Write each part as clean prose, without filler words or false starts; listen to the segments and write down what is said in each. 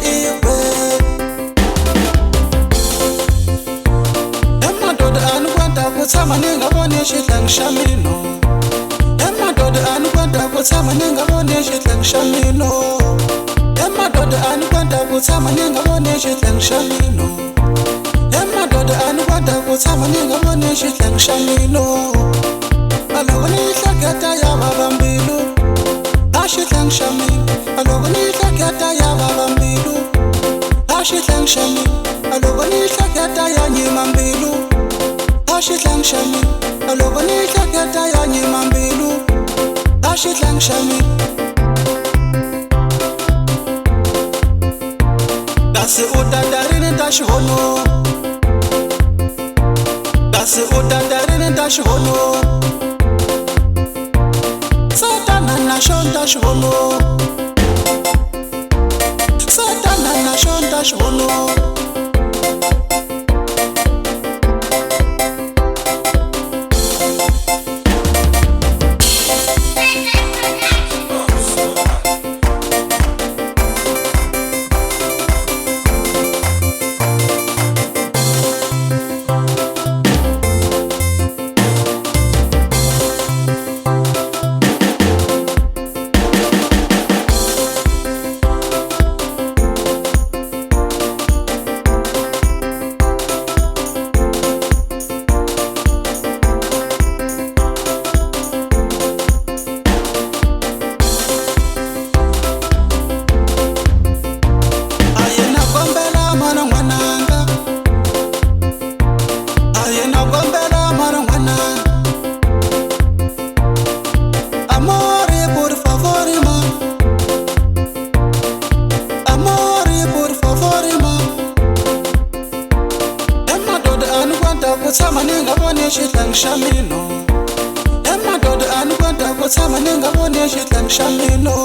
iwe emadoda anikwenda kutshama ni nga voni xihlangi xa mino emadoda anikwenda kutshama ni nga voni xihlangi xa mino emadoda anikwenda kutshama ni nga voni xihlangi xa mino emadoda anikwenda kutshama ni nga voni xihlangi xa mino aloko ni hleketa ya vava mbilu a xihlangi xa mina aloko ni hleketa ya vava mbilu a xihlangi xa mina aloko ni hleketa ya nyima mbilu a xihlangi xa mina aloko ni hleketa ya nyima mbilu a xihlangi xa mina kasi u tatarini ta xihono kasi u tatarini ta xihono satana na xona ta xihono satana na xona ta xihono kutshama ni nga voni xihlangi xa mino emadoda anikwenda kutshama ni nga voni xihlangi xa mino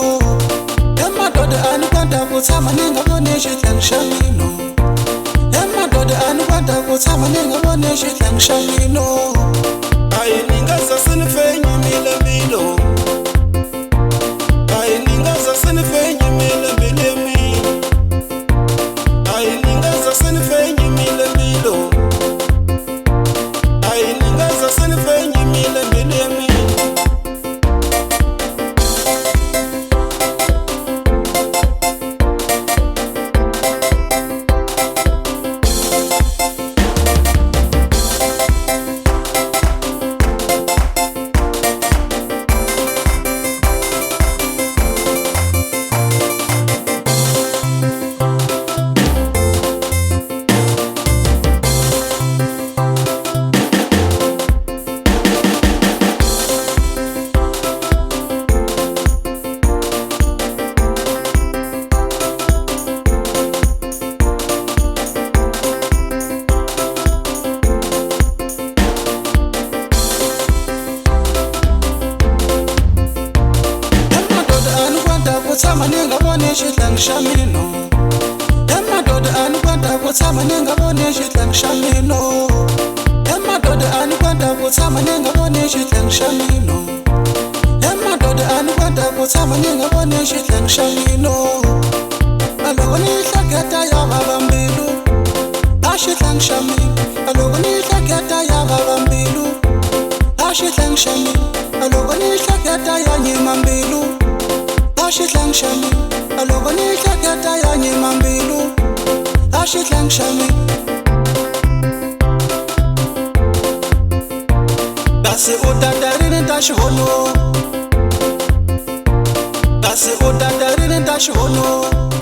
emadoda anikwenda kutshama ni nga voni xihlangi xa mino emadoda anikwenda kutshama ni nga voni xihlangi xa mino ayi ni nga za se ni fenyimile mbilu ayi ni nga za se ni fenyimile mbilu ya mina ayi ni nga za se ni fenyimile mbilu kutshama ni nga voni xihlangi xa mino emadoda anikwenda kutshama ni nga voni xihlangi xa mino emadoda anikwenda kutshama ni nga voni xihlangi xa mino emadoda anikwenda kutshama ni nga voni xihlangi xa mino aloko ni hleketa ya vava mbilu a xihlangi xa mina aloko ni hleketa ya vava mbilu a xihlangi xa mina aloko ni hleketa ya nyima mbilu a xihlangi xa mina aloko ni hleketa ya nyima mbilu a xihlangi xa mina kasi u tatarini ta xihono kasi u tatarini ta xihono